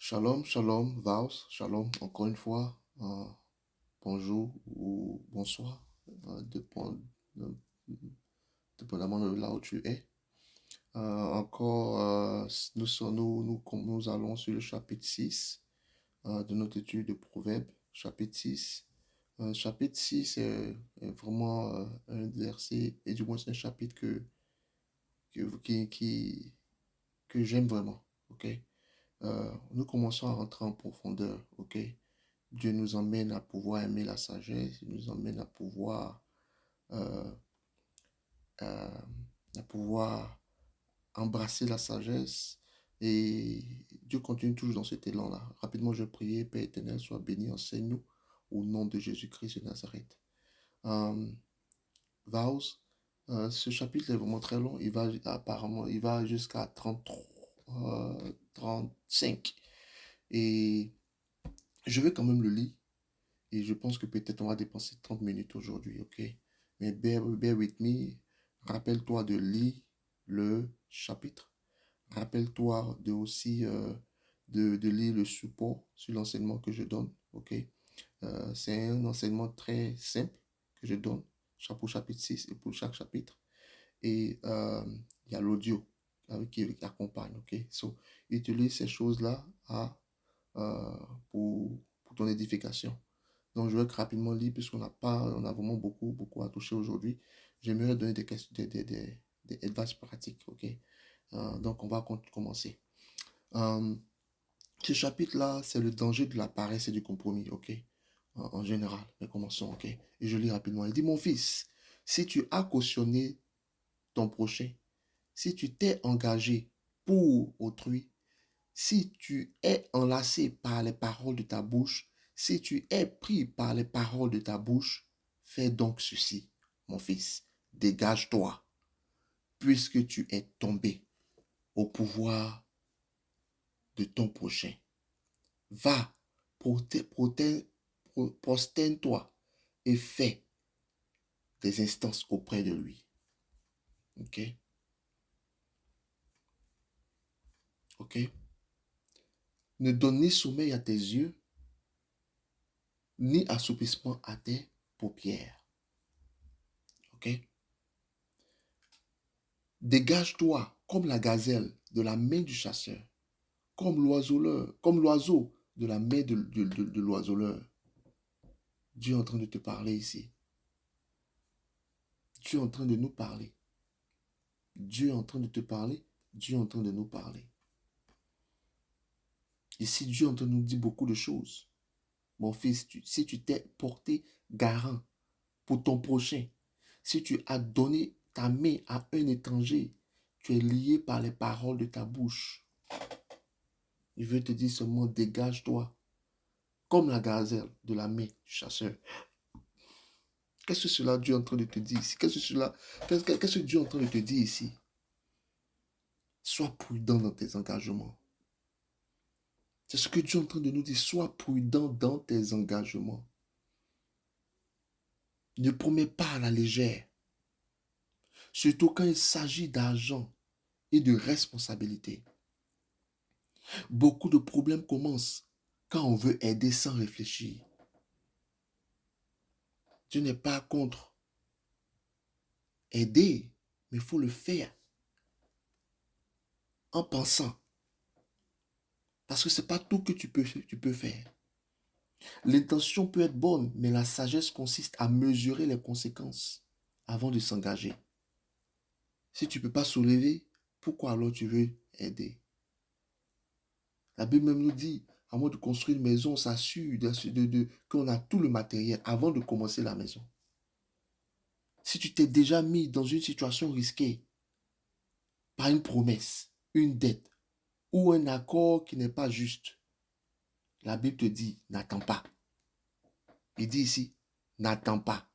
Shalom, shalom, Vaos, shalom, encore une fois, bonjour ou bonsoir, euh, dépendamment de là où tu es. Encore, nous allons sur le chapitre 6 de notre étude de Proverbes, chapitre 6. Chapitre 6 est vraiment un verset, et du moins c'est un chapitre que, que j'aime vraiment, ok? Nous commençons à rentrer en profondeur, ok? Dieu nous emmène à pouvoir aimer la sagesse, il nous emmène euh, euh, à pouvoir embrasser la sagesse. Et Dieu continue toujours dans cet élan-là. Rapidement, je prie, Père éternel, sois béni, enseigne-nous au nom de Jésus-Christ de Nazareth. Euh, Vows, ce chapitre est vraiment très long. Il va jusqu'à 33, 35. Et je vais quand même le lire. Et je pense que peut-être on va dépenser 30 minutes aujourd'hui, ok? Mais bear with me. Rappelle-toi de lire le chapitre. Rappelle-toi de aussi de lire le support sur l'enseignement que je donne, ok? C'est un enseignement très simple que je donne, pour chapitre 6 et pour chaque chapitre. Et il y a l'audio qui accompagne, ok? So, utilise ces choses-là euh, pour ton édification. Donc, je vais rapidement lire puisqu'on n'a pas, on a vraiment beaucoup à toucher aujourd'hui. J'aimerais donner des questions, des advice pratiques, ok? Donc, on va commencer. Euh, Ce chapitre-là, c'est le danger de la paresse et du compromis, ok? En général, mais commençons, ok? Et je lis rapidement. Il dit, mon fils, si tu as cautionné ton prochain, si tu t'es engagé pour autrui, si tu es enlacé par les paroles de ta bouche, si tu es pris par les paroles de ta bouche, fais donc ceci, mon fils, dégage-toi, puisque tu es tombé au pouvoir de ton prochain. Va, prosterne-toi et fais des instances auprès de lui. Ok? Ok? Ne donne ni sommeil à tes yeux, ni assoupissement à tes paupières. Ok? Dégage-toi comme la gazelle de la main du chasseur, comme l'oiseau de la main de l'oiseleur. Dieu est en train de te parler ici. Dieu est en train de nous parler. Dieu est en train de te parler. Dieu est en train de nous parler. Ici, Dieu est en train de nous dire beaucoup de choses. Mon fils, si tu t'es porté garant pour ton prochain, si tu as donné ta main à un étranger, tu es lié par les paroles de ta bouche. Il veut te dire seulement dégage-toi, comme la gazelle de la main du chasseur. Qu'est-ce que cela Dieu est en train de te dire ici? Qu'est-ce que Dieu est en train de te dire ici? Sois prudent dans tes engagements. C'est ce que Dieu est en train de nous dire. Sois prudent dans tes engagements. Ne promets pas à la légère. Surtout quand il s'agit d'argent et de responsabilité. Beaucoup de problèmes commencent quand on veut aider sans réfléchir. Dieu n'est pas contre aider, mais il faut le faire en pensant. Parce que ce n'est pas tout que tu peux faire. L'intention peut être bonne, mais la sagesse consiste à mesurer les conséquences avant de s'engager. Si tu ne peux pas soulever, pourquoi alors tu veux aider? La Bible même nous dit, avant de construire une maison, on s'assure qu'on a tout le matériel avant de commencer la maison. Si tu t'es déjà mis dans une situation risquée par une promesse, une dette ou un accord qui n'est pas juste, la Bible te dit, n'attends pas. Il dit ici, n'attends pas.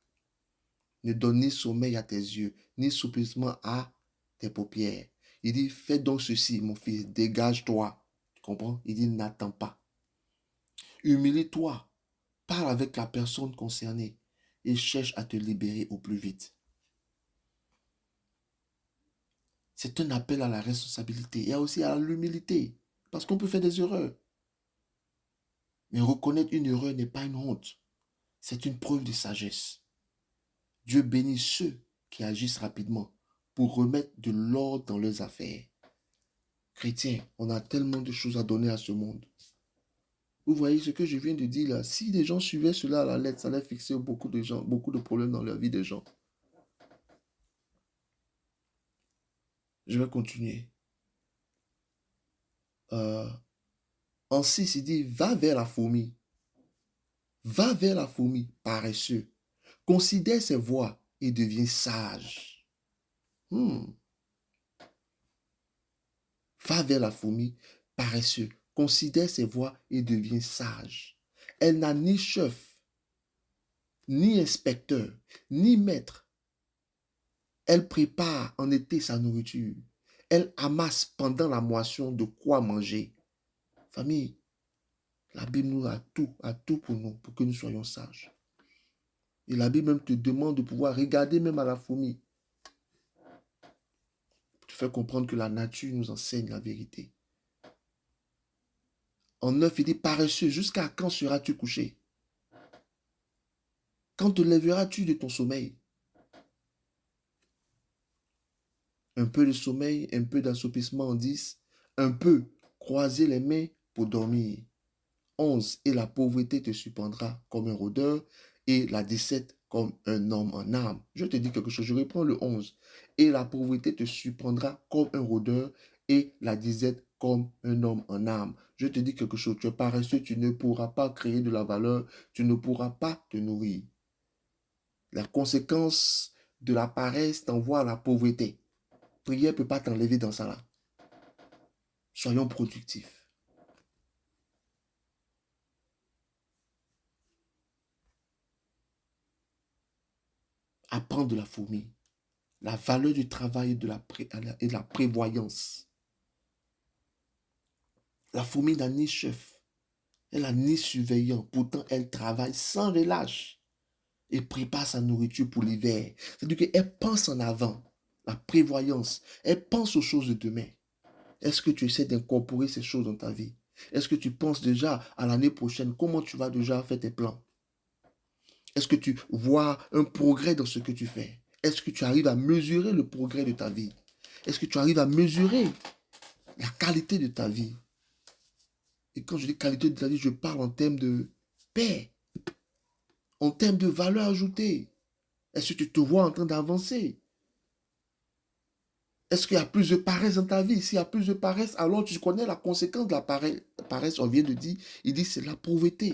Ne donne ni sommeil à tes yeux, ni soupissement à tes paupières. Il dit, fais donc ceci, mon fils, dégage-toi. Tu comprends? Il dit, n'attends pas. Humilie-toi, parle avec la personne concernée et cherche à te libérer au plus vite. C'est un appel à la responsabilité et aussi à l'humilité, parce qu'on peut faire des erreurs. Mais reconnaître une erreur n'est pas une honte. C'est une preuve de sagesse. Dieu bénit ceux qui agissent rapidement pour remettre de l'ordre dans leurs affaires. Chrétiens, on a tellement de choses à donner à ce monde. Vous voyez ce que je viens de dire là. Si les gens suivaient cela à la lettre, ça allait fixer beaucoup de gens, beaucoup de problèmes dans leur vie des gens. Je vais continuer. En 6, il dit, va vers la fourmi. Va vers la fourmi, paresseux. Considère ses voies et deviens sage. Va vers la fourmi, paresseux. Considère ses voies et deviens sage. Elle n'a ni chef, ni inspecteur, ni maître. Elle prépare en été sa nourriture. Elle amasse pendant la moisson de quoi manger. Famille, la Bible nous a tout pour nous, pour que nous soyons sages. Et la Bible même te demande de pouvoir regarder même à la fourmi. Pour te faire comprendre que la nature nous enseigne la vérité. En 9, il dit, paresseux, jusqu'à quand seras-tu couché? Quand te lèveras-tu de ton sommeil? Un peu de sommeil, un peu d'assoupissement en 10, un peu, croiser les mains pour dormir. 11, et la pauvreté te surprendra comme un rôdeur, et la 17 comme un homme en âme. Je te dis quelque chose, je reprends le 11. Et la pauvreté te surprendra comme un rôdeur, et la 17 comme un homme en âme. Je te dis quelque chose, tu es paresseux, tu ne pourras pas créer de la valeur, tu ne pourras pas te nourrir. La conséquence de la paresse t'envoie à la pauvreté. Prière ne peut pas t'enlever dans ça là. Soyons productifs. Apprendre de la fourmi. La valeur du travail et de la prévoyance. La fourmi n'a ni chef, elle n'a ni surveillant. Pourtant, elle travaille sans relâche et prépare sa nourriture pour l'hiver. C'est-à-dire qu'elle pense en avant, la prévoyance. Elle pense aux choses de demain. Est-ce que tu essaies d'incorporer ces choses dans ta vie? Est-ce que tu penses déjà à l'année prochaine? Comment tu vas déjà faire tes plans? Est-ce que tu vois un progrès dans ce que tu fais? Est-ce que tu arrives à mesurer le progrès de ta vie? Est-ce que tu arrives à mesurer la qualité de ta vie? Et quand je dis qualité de ta vie, je parle en termes de paix, en termes de valeur ajoutée. Est-ce que tu te vois en train d'avancer? Est-ce qu'il y a plus de paresse dans ta vie? S'il y a plus de paresse, alors tu connais la conséquence de la paresse. On vient de dire, il dit c'est la pauvreté.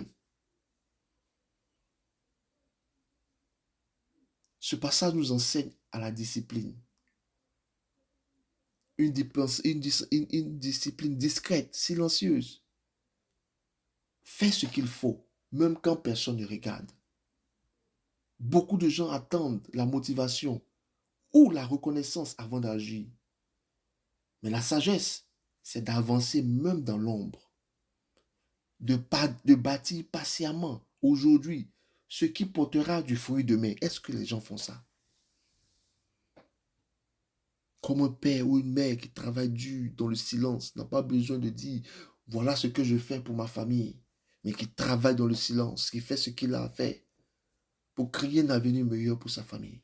Ce passage nous enseigne à la discipline. Une discipline discrète, silencieuse. Fais ce qu'il faut, même quand personne ne regarde. Beaucoup de gens attendent la motivation ou la reconnaissance avant d'agir. Mais la sagesse, c'est d'avancer même dans l'ombre, de bâtir patiemment aujourd'hui ce qui portera du fruit demain. Est-ce que les gens font ça? Comme un père ou une mère qui travaille dur dans le silence, n'a pas besoin de dire, voilà ce que je fais pour ma famille, mais qui travaille dans le silence, qui fait ce qu'il a à faire pour créer un avenir meilleur pour sa famille.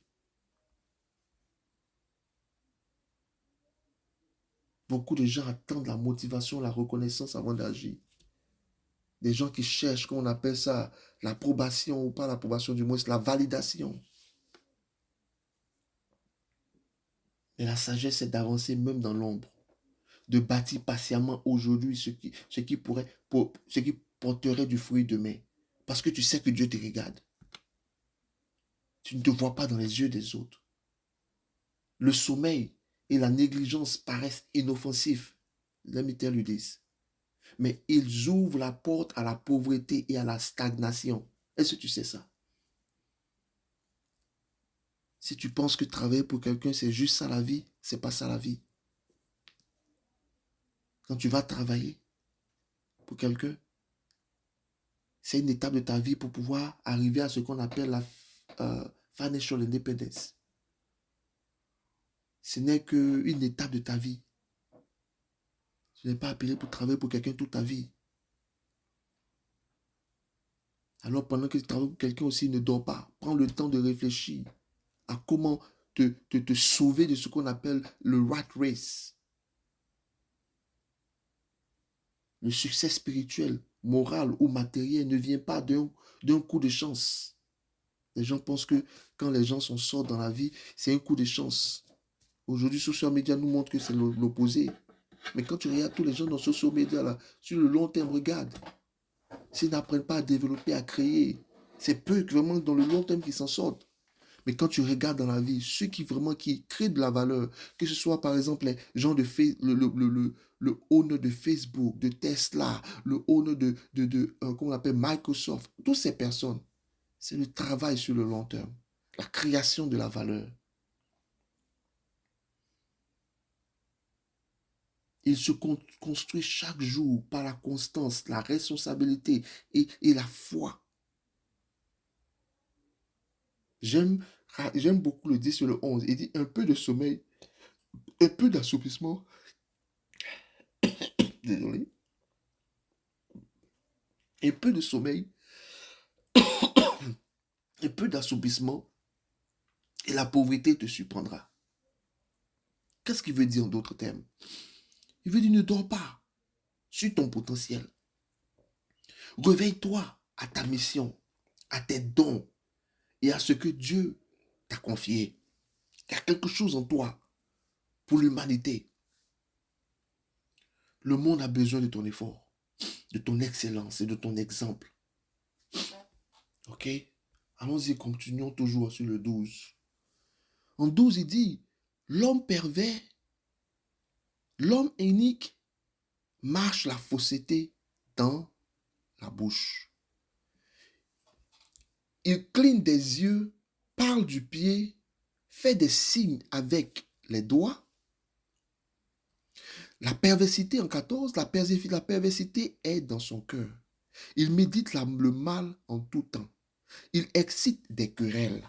Beaucoup de gens attendent la motivation, la reconnaissance avant d'agir. Des gens qui cherchent, qu'on appelle ça, l'approbation ou pas l'approbation, du moins, c'est la validation. Mais la sagesse, c'est d'avancer même dans l'ombre, de bâtir patiemment aujourd'hui ce qui porterait du fruit demain. Parce que tu sais que Dieu te regarde. Tu ne te vois pas dans les yeux des autres. Le sommeil et la négligence paraissent inoffensifs. Let me tell you this. Mais ils ouvrent la porte à la pauvreté et à la stagnation. Est-ce que tu sais ça? Si tu penses que travailler pour quelqu'un, c'est juste ça la vie, c'est pas ça la vie. Quand tu vas travailler pour quelqu'un, c'est une étape de ta vie pour pouvoir arriver à ce qu'on appelle la financial independence. Ce n'est qu'une étape de ta vie. Tu n'es pas appelé pour travailler pour quelqu'un toute ta vie. Alors pendant que tu travailles pour quelqu'un aussi ne dort pas, prends le temps de réfléchir à comment te sauver de ce qu'on appelle le rat race. Le succès spirituel, moral ou matériel ne vient pas d'un coup de chance. Les gens pensent que quand les gens s'en sortent dans la vie, c'est un coup de chance. Aujourd'hui, social media nous montre que c'est l'opposé. Mais quand tu regardes tous les gens dans social media, là, sur le long terme, regarde. S'ils n'apprennent pas à développer, à créer, c'est peu vraiment dans le long terme qui s'en sortent. Mais quand tu regardes dans la vie, ceux qui vraiment qui créent de la valeur, que ce soit par exemple les gens de le owner de Facebook, de Tesla, le owner comment on appelle Microsoft, toutes ces personnes, c'est le travail sur le long terme, la création de la valeur. Il se construit chaque jour par la constance, la responsabilité et la foi. J'aime beaucoup le 10 sur le 11. Il dit un peu de sommeil, un peu d'assoupissement. Désolé. Un peu de sommeil, un peu d'assoupissement et la pauvreté te surprendra. Qu'est-ce qu'il veut dire en d'autres termes? Il veut dire ne dors pas sur ton potentiel. Réveille-toi à ta mission, à tes dons et à ce que Dieu t'a confié. Il y a quelque chose en toi pour l'humanité. Le monde a besoin de ton effort, de ton excellence et de ton exemple. Ok? Allons-y, continuons toujours sur le 12. En 12, il dit, l'homme pervers, l'homme inique marche la fausseté dans la bouche. Il cligne des yeux, parle du pied, fait des signes avec les doigts. La perversité en 14, la perversité est dans son cœur. Il médite le mal en tout temps. Il excite des querelles.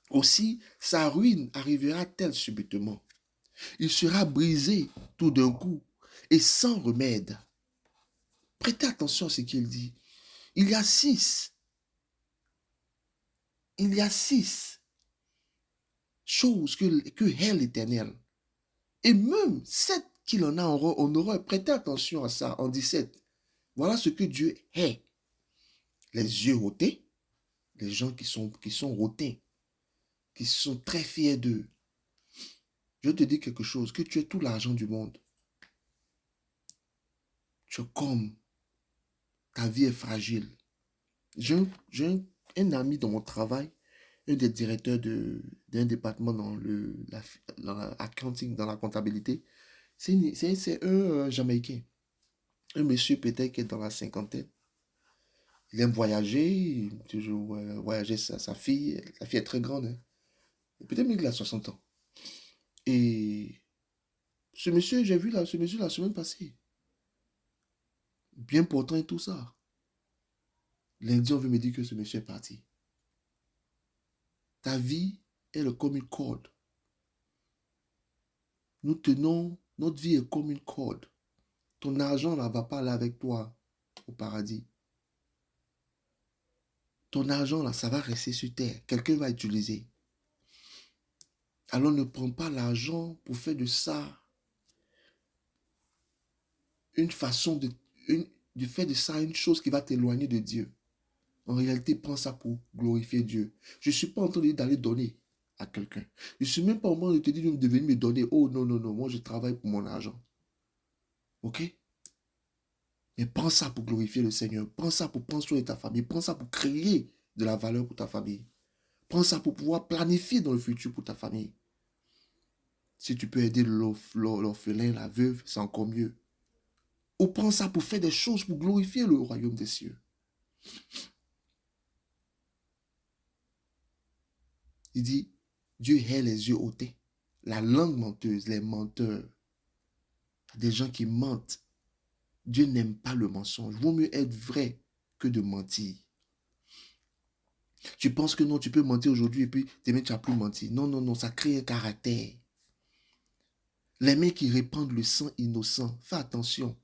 Aussi, sa ruine arrivera-t-elle subitement. Il sera brisé tout d'un coup et sans remède. Prêtez attention à ce qu'il dit. Il y a six choses que hait l'Éternel. Et même 7 qu'il en a en horreur. Prêtez attention à ça en 17. Voilà ce que Dieu hait. Les yeux ôtés, les gens qui sont hautains, qui sont très fiers d'eux. Je te dis quelque chose, que tu aies tout l'argent du monde. Tu es comme, ta vie est fragile. J'ai un ami dans mon travail, un des directeurs d'un département dans l'accounting, dans la comptabilité. C'est un Jamaïcain. Un monsieur peut-être qui est dans la cinquantaine. Il aime voyager, toujours voyager sa fille. La fille est très grande. Hein. Peut-être qu'il a 60 ans. Et ce monsieur, j'ai vu ce monsieur la semaine passée. Bien portant et tout ça. Lundi, on veut me dire que ce monsieur est parti. Ta vie est comme une corde. Nous tenons, notre vie est comme une corde. Ton argent ne va pas aller avec toi au paradis. Ton argent, là, ça va rester sur terre. Quelqu'un va utiliser. Alors ne prends pas l'argent pour faire de ça une façon de faire de ça une chose qui va t'éloigner de Dieu. En réalité, prends ça pour glorifier Dieu. Je ne suis pas en train d'aller donner à quelqu'un. Je ne suis même pas au moment de te dire de venir me donner. Oh non, non, non, moi je travaille pour mon argent. Ok? Mais prends ça pour glorifier le Seigneur. Prends ça pour prendre soin de ta famille. Prends ça pour créer de la valeur pour ta famille. Prends ça pour pouvoir planifier dans le futur pour ta famille. Si tu peux aider l'orphelin, la veuve, c'est encore mieux. Ou prends ça pour faire des choses pour glorifier le royaume des cieux. Il dit, Dieu hait les yeux ôtés, la langue menteuse, les menteurs, des gens qui mentent. Dieu n'aime pas le mensonge. Vaut mieux être vrai que de mentir. Tu penses que non, tu peux mentir aujourd'hui et puis demain tu n'as plus menti. Non, non, non, ça crée un caractère. Les mains qui répandent le sang innocent, fais attention.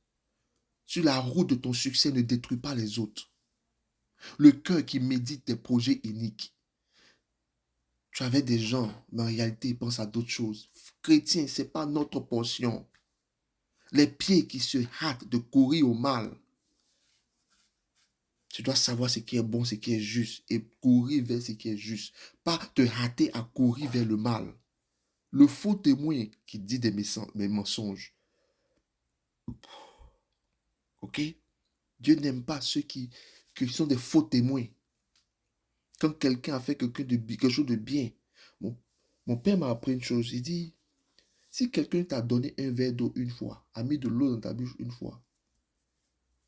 Sur la route de ton succès, ne détruis pas les autres. Le cœur qui médite des projets iniques. Tu avais des gens, mais en réalité, ils pensent à d'autres choses. Chrétien, ce n'est pas notre portion. Les pieds qui se hâtent de courir au mal. Tu dois savoir ce qui est bon, ce qui est juste, et courir vers ce qui est juste. Pas te hâter à courir vers le mal. Le faux témoin qui dit des mensonges. Ok? Dieu n'aime pas ceux qui sont des faux témoins. Quand quelqu'un a fait quelque chose de bien, mon père m'a appris une chose. Il dit, si quelqu'un t'a donné un verre d'eau une fois, a mis de l'eau dans ta bouche une fois,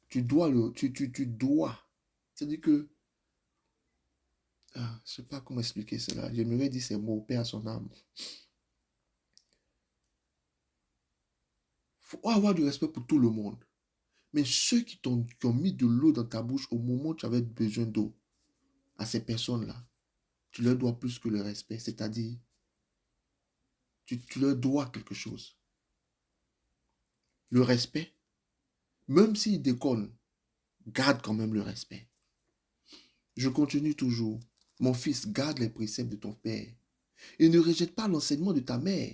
tu dois tu dois. C'est-à-dire que, je ne sais pas comment expliquer cela. J'aimerais dire ces mots, Père à son âme. Il faut avoir du respect pour tout le monde. Mais ceux qui ont mis de l'eau dans ta bouche au moment où tu avais besoin d'eau, à ces personnes-là, tu leur dois plus que le respect. C'est-à-dire, tu leur dois quelque chose. Le respect, même s'ils déconnent, garde quand même le respect. Je continue toujours. Mon fils, garde les préceptes de ton père et ne rejette pas l'enseignement de ta mère.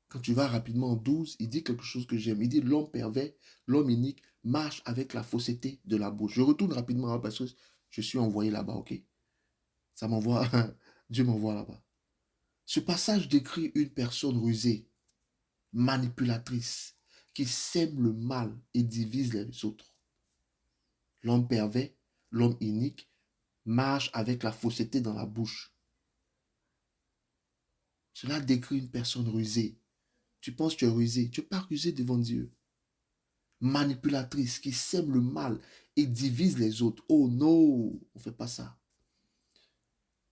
Quand tu vas rapidement en 12, il dit quelque chose que j'aime. Il dit l'homme pervers, l'homme inique marche avec la fausseté de la bouche. Je retourne rapidement parce que je suis envoyé là-bas, ok? Ça m'envoie, Dieu m'envoie là-bas. Ce passage décrit une personne rusée, manipulatrice, qui sème le mal et divise les autres. L'homme pervers, l'homme inique, marche avec la fausseté dans la bouche. Cela décrit une personne rusée. Tu penses que tu es rusé. Tu n'es pas rusé devant Dieu. Manipulatrice qui sème le mal et divise les autres. Oh non, on ne fait pas ça.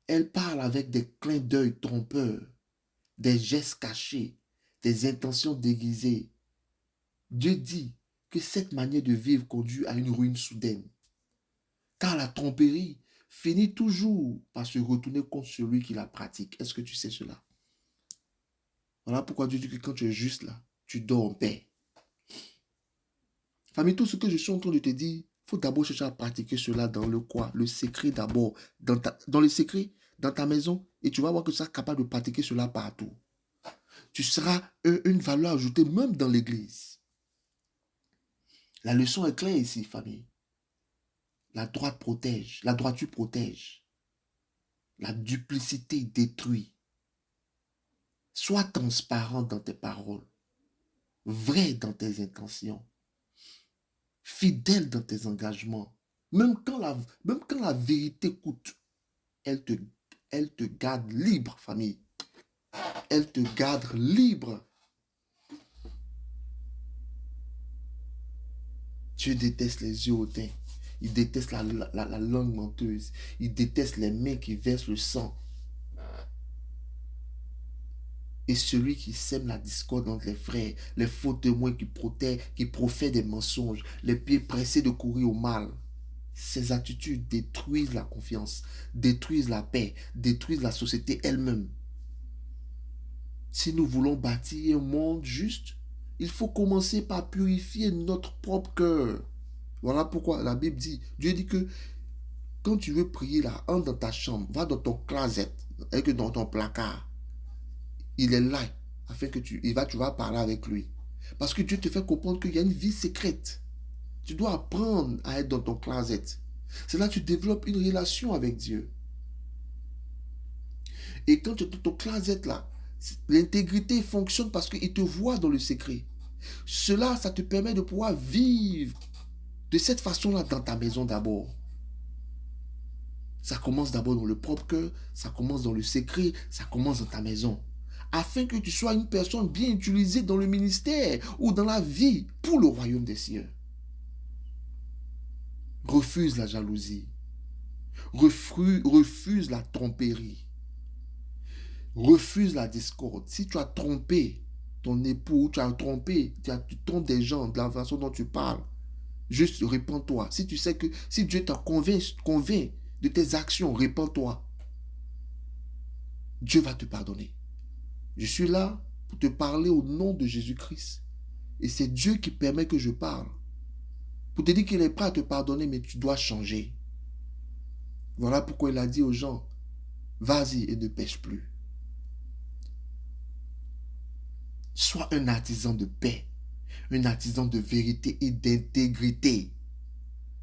Elle parle avec des clins d'œil trompeurs, des gestes cachés, des intentions déguisées. Dieu dit que cette manière de vivre conduit à une ruine soudaine. Car la tromperie finit toujours par se retourner contre celui qui la pratique. Est-ce que tu sais cela? Voilà pourquoi Dieu dit que quand tu es juste là, tu dors en paix. Famille, tout ce que je suis en train de te dire, il faut d'abord chercher à pratiquer cela dans le quoi? Le secret d'abord. Dans le secret, dans ta maison, et tu vas voir que tu seras capable de pratiquer cela partout. Tu seras une valeur ajoutée même dans l'église. La leçon est claire ici, famille. La droite protège, la droiture protège. La duplicité détruit. Sois transparent dans tes paroles, vrai dans tes intentions, fidèle dans tes engagements. Même quand la vérité coûte, elle te garde libre, famille. Elle te garde libre. Dieu déteste les yeux hautains. Il déteste la langue menteuse. Il déteste les mains qui versent le sang. Et celui qui sème la discorde entre les frères, les faux témoins qui profèrent des mensonges, les pieds pressés de courir au mal. Ces attitudes détruisent la confiance, détruisent la paix, détruisent la société elle-même. Si nous voulons bâtir un monde juste, il faut commencer par purifier notre propre cœur. Voilà pourquoi la Bible dit, Dieu dit que quand tu veux prier là, entre dans ta chambre, va dans ton closet, et que dans ton placard. Il est là, afin que tu vas parler avec lui. Parce que Dieu te fait comprendre qu'il y a une vie secrète. Tu dois apprendre à être dans ton closet. C'est là que tu développes une relation avec Dieu. Et quand tu es dans ton closet là, l'intégrité fonctionne parce qu'il te voit dans le secret. Cela, ça te permet de pouvoir vivre de cette façon-là dans ta maison d'abord. Ça commence d'abord dans le propre cœur, ça commence dans le secret, ça commence dans ta maison. Afin que tu sois une personne bien utilisée dans le ministère ou dans la vie pour le royaume des cieux. Refuse la jalousie. Refuse la tromperie. Refuse la discorde. Si tu as trompé ton époux, tu trompes des gens de la façon dont tu parles, juste répands-toi. Si tu sais que si Dieu t'a convainc de tes actions, répands-toi. Dieu va te pardonner. Je suis là pour te parler au nom de Jésus-Christ. Et c'est Dieu qui permet que je parle. Pour te dire qu'il est prêt à te pardonner, mais tu dois changer. Voilà pourquoi il a dit aux gens, vas-y et ne pêche plus. Sois un artisan de paix, un artisan de vérité et d'intégrité.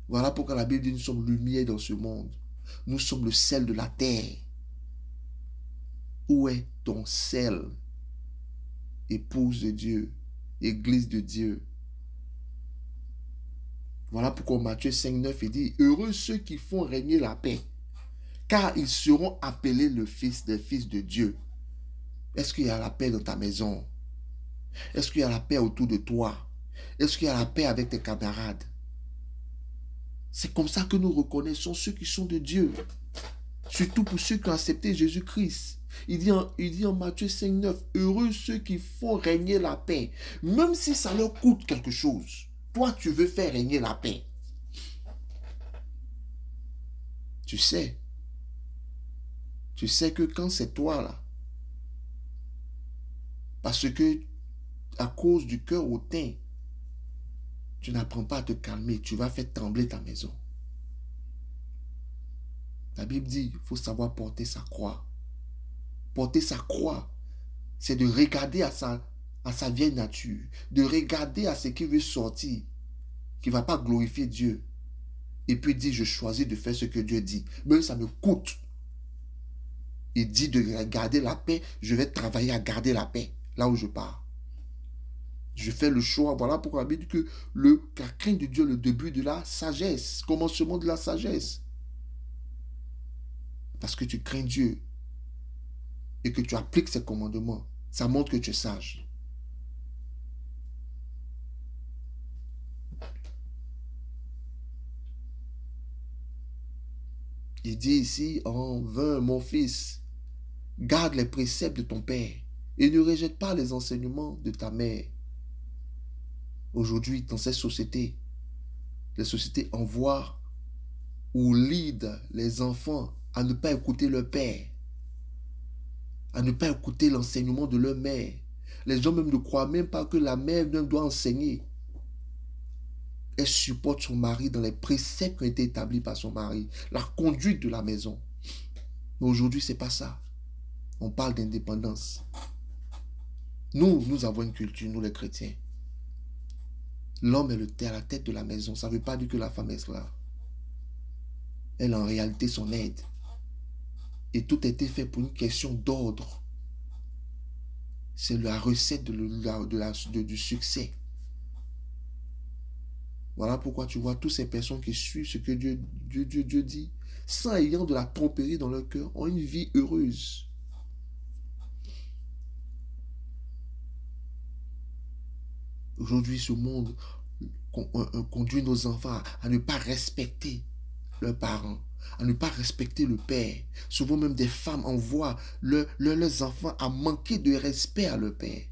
Voilà pourquoi la Bible dit, nous sommes lumière dans ce monde. Nous sommes le sel de la terre. Où est ton sel? Épouse de Dieu, Église de Dieu. Voilà pourquoi Matthieu 5, 9, il dit, heureux ceux qui font régner la paix, car ils seront appelés les fils de Dieu. Est-ce qu'il y a la paix dans ta maison? Est-ce qu'il y a la paix autour de toi? Est-ce qu'il y a la paix avec tes camarades? C'est comme ça que nous reconnaissons ceux qui sont de Dieu. Surtout pour ceux qui ont accepté Jésus-Christ. Il dit en Matthieu 5, 9, heureux ceux qui font régner la paix. Même si ça leur coûte quelque chose. Toi, tu veux faire régner la paix. Tu sais que quand c'est toi là, parce que à cause du cœur hautain, tu n'apprends pas à te calmer, tu vas faire trembler ta maison. La Bible dit, il faut savoir porter sa croix. Porter sa croix, c'est de regarder à sa vieille nature, de regarder à ce qui veut sortir, qui ne va pas glorifier Dieu. Et puis dire, je choisis de faire ce que Dieu dit. Même ça me coûte. Il dit de garder la paix, je vais travailler à garder la paix, là où je pars. Je fais le choix. Voilà pourquoi la Bible dit que la crainte de Dieu est le début de la sagesse, commencement de la sagesse. Parce que tu crains Dieu et que tu appliques ses commandements, ça montre que tu es sage. Il dit ici en 20, mon fils, garde les préceptes de ton père et ne rejette pas les enseignements de ta mère. Aujourd'hui, dans ces sociétés, les sociétés envoient ou lead les enfants à ne pas écouter leur père, à ne pas écouter l'enseignement de leur mère. Les gens même ne croient même pas que la mère même doit enseigner. Elle supporte son mari dans les préceptes qui ont été établis par son mari, la conduite de la maison. Mais aujourd'hui, ce n'est pas ça. On parle d'indépendance. Nous avons une culture, nous les chrétiens. L'homme est à la tête de la maison. Ça ne veut pas dire que la femme est esclave. Elle est en réalité son aide. Et tout a été fait pour une question d'ordre. C'est la recette du succès. Voilà pourquoi tu vois toutes ces personnes qui suivent ce que Dieu dit, sans ayant de la tromperie dans leur cœur, ont une vie heureuse. Aujourd'hui, ce monde conduit nos enfants à ne pas respecter leurs parents, à ne pas respecter le père. Souvent même des femmes envoient leurs enfants à manquer de respect à leur père.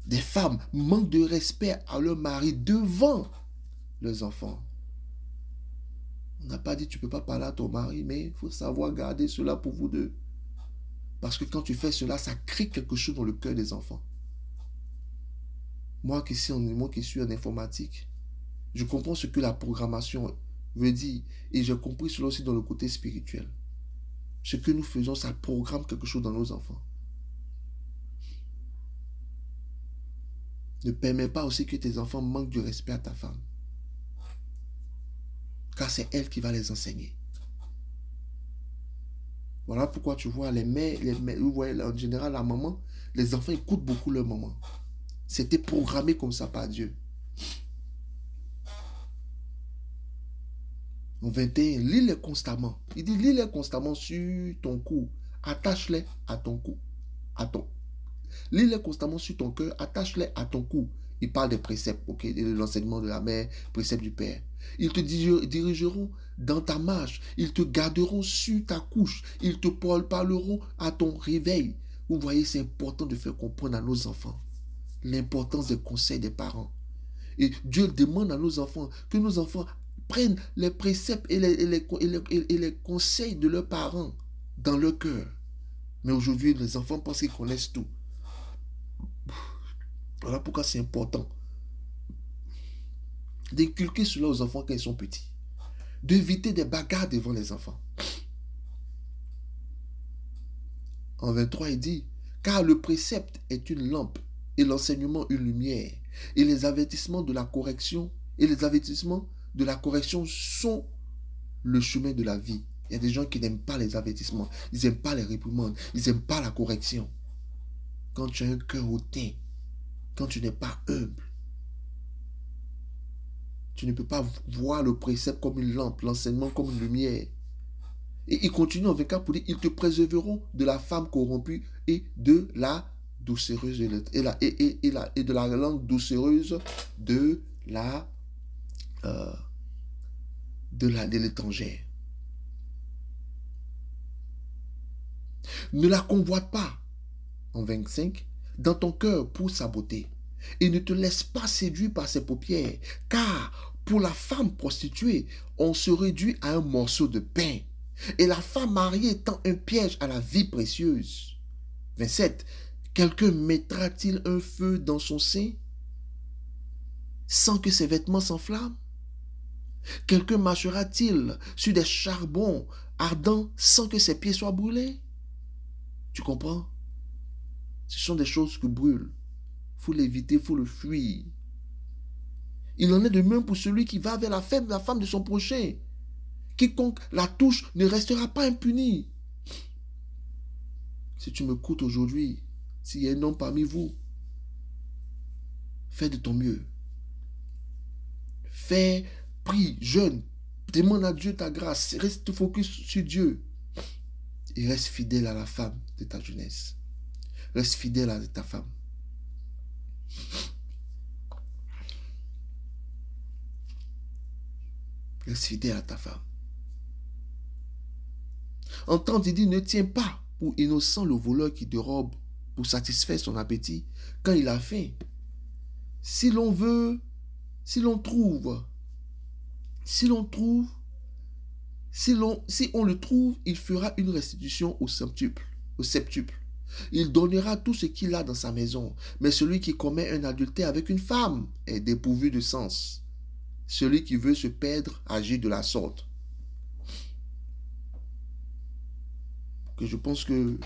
Des femmes manquent de respect à leur mari devant leurs enfants. On n'a pas dit tu ne peux pas parler à ton mari, mais il faut savoir garder cela pour vous deux. Parce que quand tu fais cela, ça crée quelque chose dans le cœur des enfants. Moi qui suis en informatique, je comprends ce que la programmation veut dire. Et j'ai compris cela aussi dans le côté spirituel. Ce que nous faisons, ça programme quelque chose dans nos enfants. Ne permets pas aussi que tes enfants manquent de respect à ta femme. Car c'est elle qui va les enseigner. Voilà pourquoi tu vois les mères, vous voyez en général la maman, les enfants écoutent beaucoup leur maman. C'était programmé comme ça par Dieu. En 21, lis-les constamment. Il dit, lis-les constamment sur ton cou. Attache-les à ton cou. Lis-les constamment sur ton cœur. Attache-les à ton cou. Il parle des préceptes, ok, de l'enseignement de la mère, préceptes du père. Ils te dirigeront dans ta marche. Ils te garderont sur ta couche. Ils te parleront à ton réveil. Vous voyez, c'est important de faire comprendre à nos enfants l'importance des conseils des parents. Et Dieu demande à nos enfants que nos enfants prennent les préceptes et les conseils de leurs parents dans leur cœur. Mais aujourd'hui, les enfants pensent qu'ils connaissent tout. Voilà pourquoi c'est important d'inculquer cela aux enfants quand ils sont petits, d'éviter des bagarres devant les enfants. En 23, il dit, car le précepte est une lampe et l'enseignement une lumière, et les avertissements de la correction sont le chemin de la vie. Il y a des gens qui n'aiment pas les avertissements, ils n'aiment pas les réprimandes, ils n'aiment pas la correction. Quand tu as un cœur hautain, quand tu n'es pas humble, tu ne peux pas voir le précepte comme une lampe, l'enseignement comme une lumière. Et il continue en 24 pour dire, ils te préserveront de la femme corrompue et de la doucereuse et de la langue doucereuse de l'étrangère. Ne la convoite pas, en 25, dans ton cœur pour sa beauté, et ne te laisse pas séduire par ses paupières, car pour la femme prostituée, on se réduit à un morceau de pain, et la femme mariée étant un piège à la vie précieuse. 27. Quelqu'un mettra-t-il un feu dans son sein sans que ses vêtements s'enflamment? Quelqu'un marchera-t-il sur des charbons ardents sans que ses pieds soient brûlés? Tu comprends? Ce sont des choses qui brûlent. Il faut l'éviter, il faut le fuir. Il en est de même pour celui qui va vers la femme de son prochain. Quiconque la touche ne restera pas impuni. Si tu m'écoutes aujourd'hui, s'il y a un homme parmi vous, fais de ton mieux. Prie, jeûne, demande à Dieu ta grâce, reste focus sur Dieu. Et reste fidèle à la femme de ta jeunesse. Reste fidèle à ta femme. Reste fidèle à ta femme. Entends, il dit, ne tiens pas pour innocent le voleur qui dérobe pour satisfaire son appétit quand il a faim. Si on le trouve, il fera une restitution au septuple. Il donnera tout ce qu'il a dans sa maison. Mais celui qui commet un adultère avec une femme est dépourvu de sens. Celui qui veut se perdre agit de la sorte. Que je pense que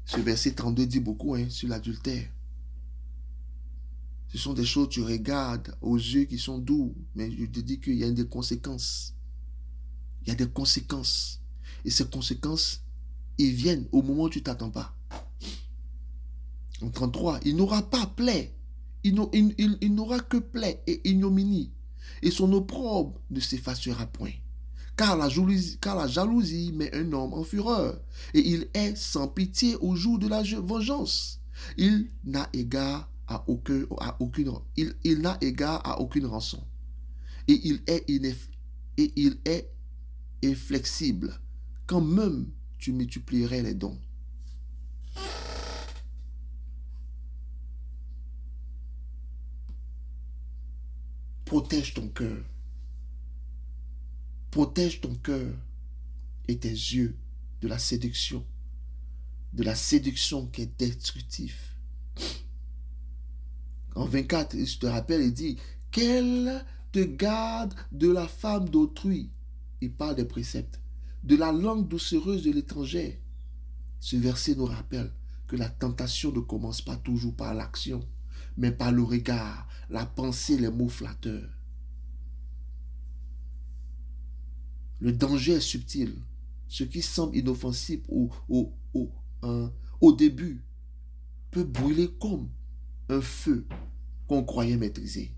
ce verset 32 dit beaucoup sur l'adultère. Ce sont des choses que tu regardes aux yeux qui sont doux, mais je te dis qu'il y a des conséquences. Il y a des conséquences. Et ces conséquences, ils viennent au moment où tu ne t'attends pas. En 33, il n'aura pas plaie. Il n'aura que plaie et ignominie. Et son opprobre ne s'effacera point. Car la jalousie met un homme en fureur. Et il est sans pitié au jour de la vengeance. Il n'a égard à aucune rançon. Et il est inflexible, quand même tu multiplierais les dons. Protège ton cœur. Protège ton cœur et tes yeux de la séduction qui est destructive. En 24, je te rappelle, il dit, qu'elle te garde de la femme d'autrui. Il parle des préceptes. De la langue doucereuse de l'étranger. Ce verset nous rappelle que la tentation ne commence pas toujours par l'action, mais par le regard, la pensée, les mots flatteurs. Le danger est subtil. Ce qui semble inoffensif au début peut brûler comme un feu qu'on croyait maîtriser.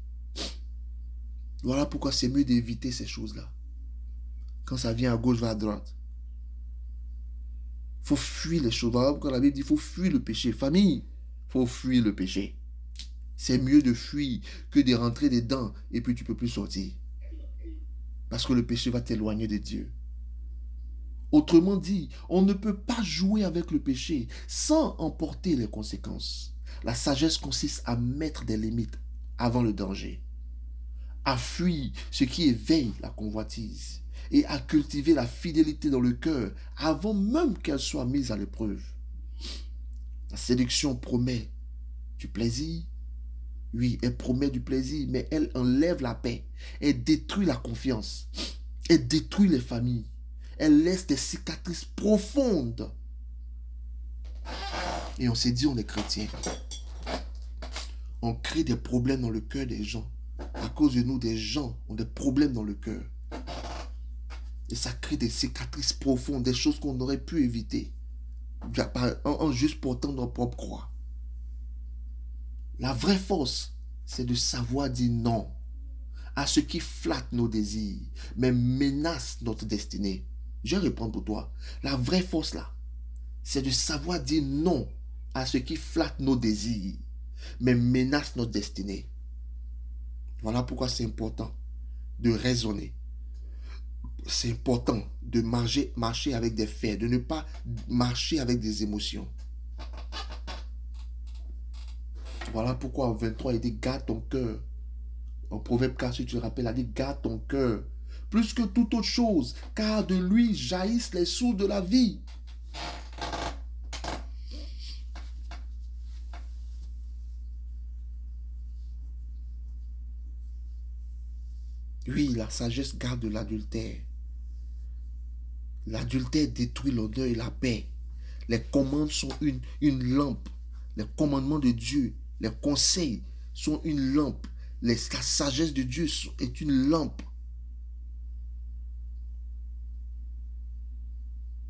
Voilà pourquoi c'est mieux d'éviter ces choses-là. Quand ça vient à gauche, va à droite. Il faut fuir les choses. Voilà pourquoi la Bible dit qu'il faut fuir le péché. Famille, il faut fuir le péché. C'est mieux de fuir que de rentrer dedans et puis tu ne peux plus sortir. Parce que le péché va t'éloigner de Dieu. Autrement dit, on ne peut pas jouer avec le péché sans en porter les conséquences. La sagesse consiste à mettre des limites avant le danger, à fuir ce qui éveille la convoitise et à cultiver la fidélité dans le cœur avant même qu'elle soit mise à l'épreuve. La séduction promet du plaisir, Oui, elle promet du plaisir, mais elle enlève la paix. Elle détruit la confiance. Elle détruit les familles. Elle laisse des cicatrices profondes. Et on s'est dit, on est chrétien. On crée des problèmes dans le cœur des gens. À cause de nous, des gens ont des problèmes dans le cœur. Et ça crée des cicatrices profondes, des choses qu'on aurait pu éviter. En juste portant notre propre croix. La vraie force, c'est de savoir dire non à ce qui flatte nos désirs, mais menace notre destinée. Je vais répondre pour toi. La vraie force là, c'est de savoir dire non à ce qui flatte nos désirs, mais menace notre destinée. Voilà pourquoi c'est important de raisonner. C'est important de marcher avec des faits, de ne pas marcher avec des émotions. Voilà pourquoi en 23, il dit garde ton cœur. En Proverbe 4, si tu te rappelles, il dit garde ton cœur. Plus que toute autre chose, car de lui jaillissent les sources de la vie. Oui, la sagesse garde l'adultère. L'adultère détruit l'honneur et la paix. Les commandes sont une lampe. Les commandements de Dieu, les conseils sont une lampe. La sagesse de Dieu est une lampe.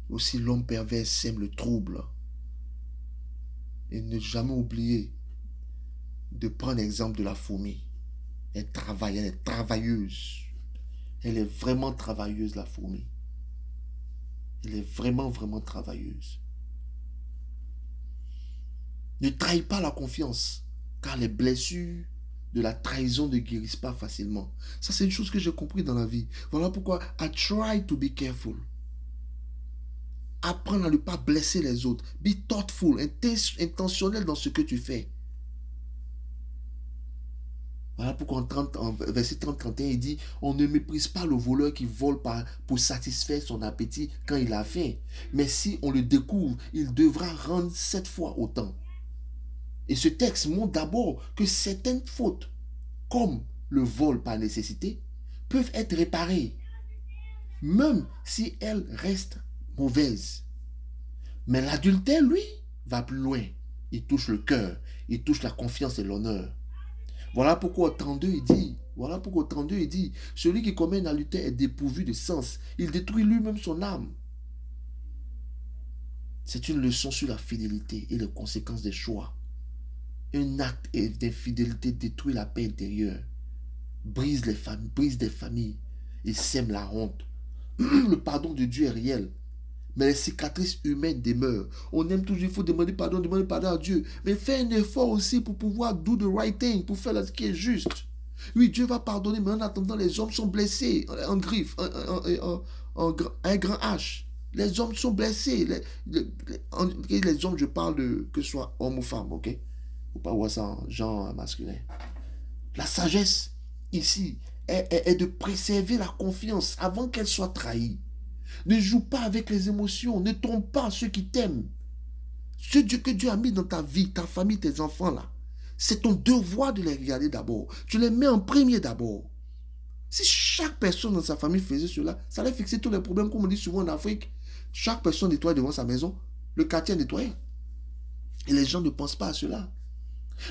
Aussi l'homme pervers sème le trouble. Et ne jamais oublier de prendre l'exemple de la fourmi. Elle travaille, elle est travailleuse. Elle est vraiment travailleuse, la fourmi. Elle est vraiment, vraiment travailleuse. Ne trahis pas la confiance, car les blessures de la trahison ne guérissent pas facilement. Ça, c'est une chose que j'ai compris dans la vie. Voilà pourquoi I try to be careful. Apprends à ne pas blesser les autres. Be thoughtful, intentionnel dans ce que tu fais. Voilà pourquoi en verset 30-31, il dit, on ne méprise pas le voleur qui vole pour satisfaire son appétit quand il a faim. Mais si on le découvre, il devra rendre 7 fois autant. Et ce texte montre d'abord que certaines fautes, comme le vol par nécessité, peuvent être réparées, même si elles restent mauvaises. Mais l'adultère, lui, va plus loin. Il touche le cœur, il touche la confiance et l'honneur. Voilà pourquoi au 32, il dit, celui qui commet un adultère est dépourvu de sens. Il détruit lui-même son âme. C'est une leçon sur la fidélité et les conséquences des choix. Un acte d'infidélité détruit la paix intérieure, brise des familles et sème la honte. Le pardon de Dieu est réel, mais les cicatrices humaines demeurent. On aime toujours, il faut demander pardon à Dieu. Mais fais un effort aussi pour pouvoir do the right thing, pour faire ce qui est juste. Oui, Dieu va pardonner, mais en attendant, les hommes sont blessés en griffe, un grand H. Les hommes sont blessés. Les hommes, je parle de que ce soit homme ou femme, ok? Faut pas voir ça en genre masculin. La sagesse, ici, est de préserver la confiance avant qu'elle soit trahie. Ne joue pas avec les émotions. Ne trompe pas ceux qui t'aiment. Ce Dieu que Dieu a mis dans ta vie, ta famille, tes enfants là, c'est ton devoir de les regarder d'abord. Tu les mets en premier d'abord. Si chaque personne dans sa famille faisait cela, ça allait fixer tous les problèmes, comme on dit souvent en Afrique. Chaque personne nettoie devant sa maison, le quartier est nettoyé. Et les gens ne pensent pas à cela.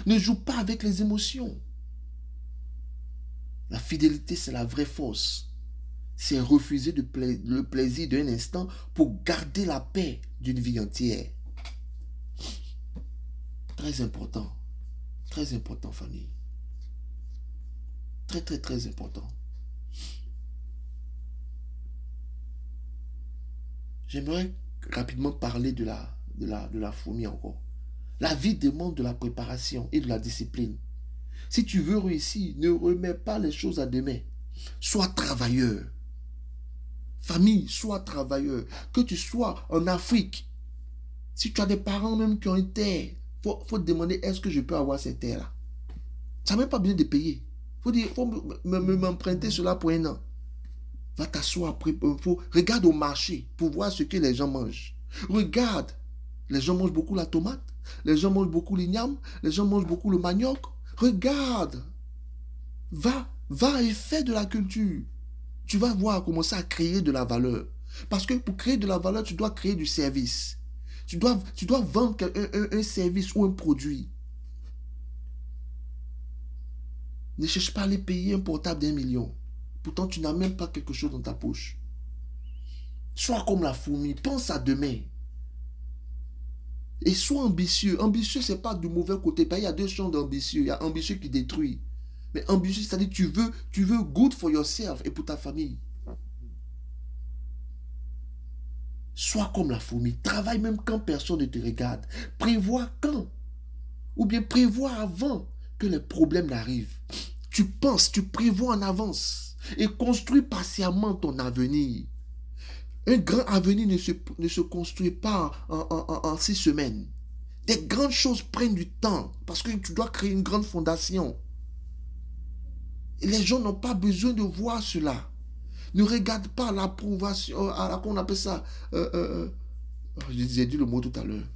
Ne joue pas avec les émotions. La fidélité, c'est la vraie force. C'est refuser le plaisir d'un instant pour garder la paix d'une vie entière. Très important. Très important, famille. Très, très, très important. J'aimerais rapidement parler de la fourmi encore. La vie demande de la préparation et de la discipline. Si tu veux réussir, ne remets pas les choses à demain. Sois travailleur. Famille, sois travailleur. Que tu sois en Afrique. Si tu as des parents même qui ont une terre, faut te demander, est-ce que je peux avoir cette terre-là? Ça n'a même pas besoin de payer. Il faut m'emprunter cela pour un an. Va t'asseoir, regarde au marché pour voir ce que les gens mangent. Regarde. Les gens mangent beaucoup la tomate. Les gens mangent beaucoup l'igname. Les gens mangent beaucoup le manioc. Regarde. Va et fais de la culture. Tu vas voir commencer à créer de la valeur. Parce que pour créer de la valeur, tu dois créer du service. Tu dois vendre un service ou un produit. Ne cherche pas à aller payer un portable d'1 million. Pourtant, tu n'as même pas quelque chose dans ta poche. Sois comme la fourmi. Pense à demain. Et sois ambitieux. Ambitieux, ce n'est pas du mauvais côté. Il y a deux champs d'ambitieux. Il y a ambitieux qui détruit. Mais ambitieux, c'est-à-dire tu veux good for yourself et pour ta famille. Sois comme la fourmi. Travaille même quand personne ne te regarde. Prévois quand. Ou bien prévois avant que les problèmes n'arrivent. Tu penses, tu prévois en avance. Et construis patiemment ton avenir. Un grand avenir ne se construit pas en 6 semaines. Des grandes choses prennent du temps. Parce que tu dois créer une grande fondation. Et les gens n'ont pas besoin de voir cela. Ne regarde pas l'approbation, qu'on appelle ça, j'ai dit le mot tout à l'heure,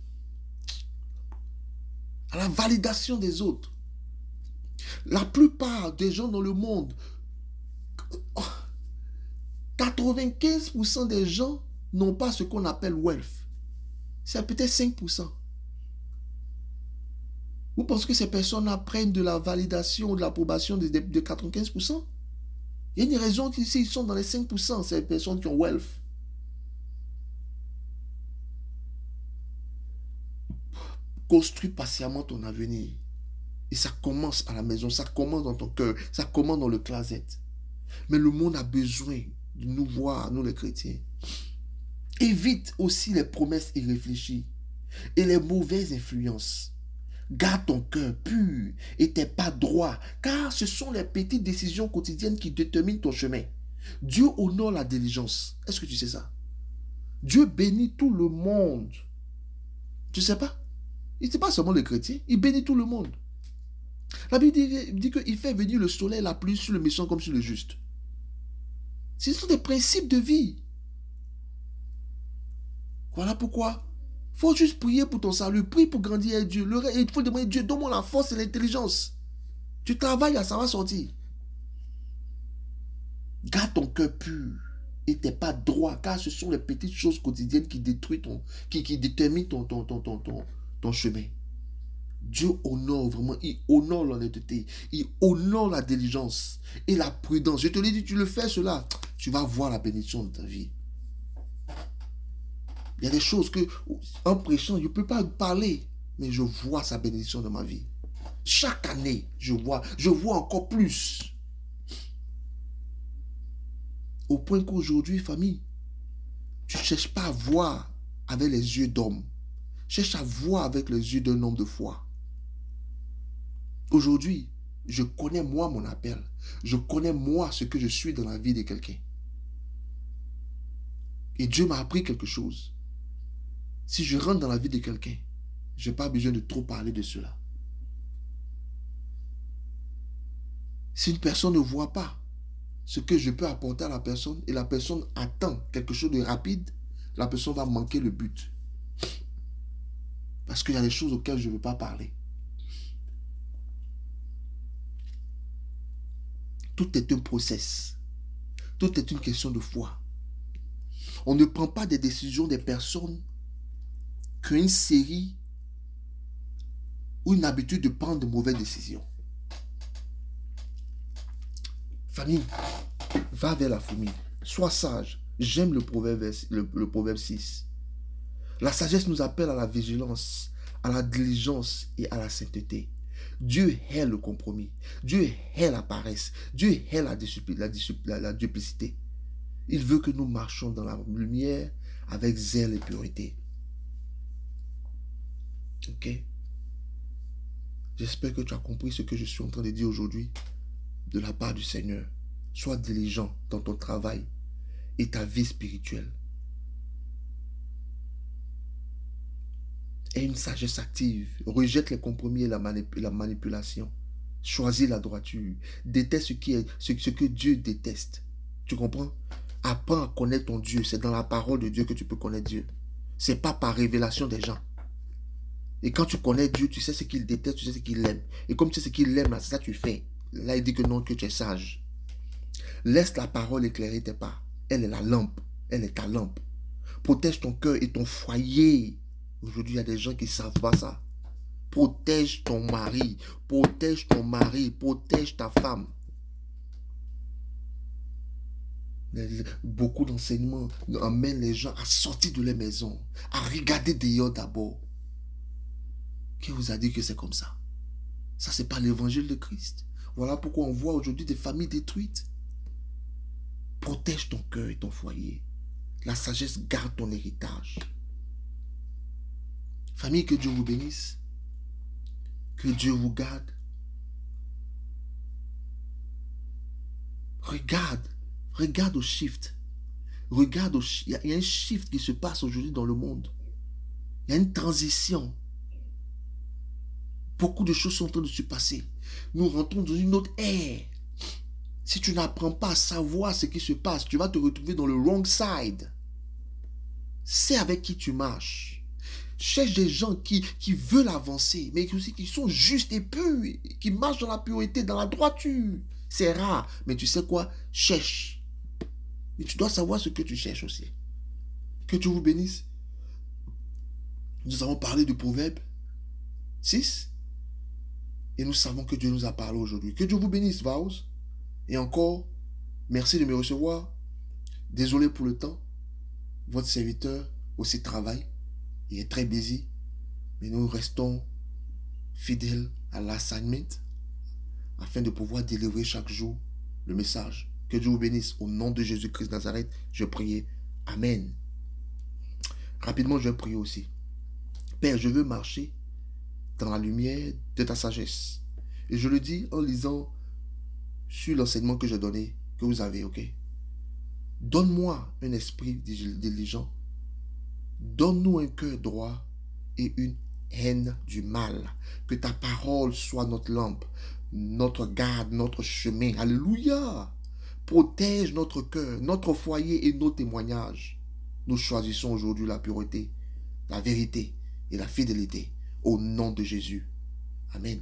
à la validation des autres. La plupart des gens dans le monde, 95% des gens n'ont pas ce qu'on appelle wealth. C'est peut-être 5%. Vous pensez que ces personnes apprennent de la validation, de l'approbation de 95%? Il y a une raison qu'ici, ils sont dans les 5%, ces personnes qui ont wealth. Construis patiemment ton avenir. Et ça commence à la maison, ça commence dans ton cœur, ça commence dans le closet. Mais le monde a besoin de nous voir, nous les chrétiens. Évite aussi les promesses irréfléchies et les mauvaises influences. Garde ton cœur pur et tes pas droits, car ce sont les petites décisions quotidiennes qui déterminent ton chemin. Dieu honore la diligence. Est-ce que tu sais ça? Dieu bénit tout le monde. Tu sais pas? Il ne sait pas seulement les chrétiens, il bénit tout le monde. La Bible dit qu'il fait venir le soleil et la pluie sur le méchant comme sur le juste. Ce sont des principes de vie. Voilà pourquoi il faut juste prier pour ton salut. Prie pour grandir avec Dieu. Il faut demander à Dieu, donne-moi la force et l'intelligence. Tu travailles, ça va sortir. Garde ton cœur pur et tes pas droits, car ce sont les petites choses quotidiennes qui détruisent qui déterminent ton chemin. Dieu honore vraiment, il honore l'honnêteté, il honore la diligence et la prudence. Je te l'ai dit, tu le fais cela, tu vas voir la bénédiction de ta vie. Il y a des choses que, en prêchant, je ne peux pas parler, mais je vois sa bénédiction dans ma vie. Chaque année, je vois encore plus. Au point qu'aujourd'hui, famille, tu ne cherches pas à voir avec les yeux d'homme. Cherche à voir avec les yeux d'un homme de foi. Aujourd'hui, je connais moi mon appel. Je connais moi ce que je suis dans la vie de quelqu'un. Et Dieu m'a appris quelque chose. Si je rentre dans la vie de quelqu'un, je n'ai pas besoin de trop parler de cela. Si une personne ne voit pas ce que je peux apporter à la personne et la personne attend quelque chose de rapide, la personne va manquer le but. Parce qu'il y a des choses auxquelles je ne veux pas parler. Tout est un process. Tout est une question de foi. On ne prend pas des décisions des personnes qui ont une série ou une habitude de prendre de mauvaises décisions. Famille, va vers la fourmi. Sois sage. J'aime le proverbe 6. La sagesse nous appelle à la vigilance, à la diligence et à la sainteté. Dieu hait le compromis. Dieu hait la paresse. Dieu hait la duplicité. Il veut que nous marchions dans la lumière avec zèle et pureté. Ok? J'espère que tu as compris ce que je suis en train de dire aujourd'hui de la part du Seigneur. Sois diligent dans ton travail et ta vie spirituelle. Aie une sagesse active. Rejette les compromis et la manipulation. Choisis la droiture. Déteste ce que Dieu déteste. Tu comprends? Apprends à connaître ton Dieu. C'est dans la parole de Dieu que tu peux connaître Dieu. Ce n'est pas par révélation des gens. Et quand tu connais Dieu, tu sais ce qu'il déteste, tu sais ce qu'il aime. Et comme tu sais ce qu'il aime, là, c'est ça que tu fais. Là, il dit que non, que tu es sage. Laisse la parole éclairer tes pas. Elle est la lampe. Elle est ta lampe. Protège ton cœur et ton foyer. Aujourd'hui, il y a des gens qui ne savent pas ça. Protège ton mari. Protège ton mari. Protège ta femme. Beaucoup d'enseignements amènent les gens à sortir de leur maison, à regarder dehors d'abord. Qui vous a dit que c'est comme ça? Ça, c'est pas l'évangile de Christ. Voilà pourquoi on voit aujourd'hui des familles détruites. Protège ton cœur et ton foyer. La sagesse garde ton héritage. Famille, que Dieu vous bénisse. Que Dieu vous garde. Regarde au shift. Il y a un shift qui se passe aujourd'hui dans le monde. Il y a une transition. Beaucoup de choses sont en train de se passer. Nous rentrons dans une autre ère. Si tu n'apprends pas à savoir ce qui se passe, tu vas te retrouver dans le wrong side. C'est avec qui tu marches. Cherche des gens qui veulent avancer, mais aussi qui sont justes et purs, qui marchent dans la pureté, dans la droiture. C'est rare, mais tu sais quoi? Cherche. Mais tu dois savoir ce que tu cherches aussi. Que Dieu vous bénisse. Nous avons parlé de Proverbe 6. Et nous savons que Dieu nous a parlé aujourd'hui. Que Dieu vous bénisse, Vaos. Et encore, merci de me recevoir. Désolé pour le temps. Votre serviteur aussi travaille. Il est très busy. Mais nous restons fidèles à l'assignment afin de pouvoir délivrer chaque jour le message. Que Dieu vous bénisse. Au nom de Jésus-Christ de Nazareth, je prie. Amen. Rapidement, je vais prier aussi. Père, je veux marcher dans la lumière de ta sagesse. Et je le dis en lisant sur l'enseignement que j'ai donné, que vous avez, ok? Donne-moi un esprit diligent. Donne-nous un cœur droit et une haine du mal. Que ta parole soit notre lampe, notre garde, notre chemin. Alléluia! Protège notre cœur, notre foyer et nos témoignages. Nous choisissons aujourd'hui la pureté, la vérité et la fidélité. Au nom de Jésus. Amen.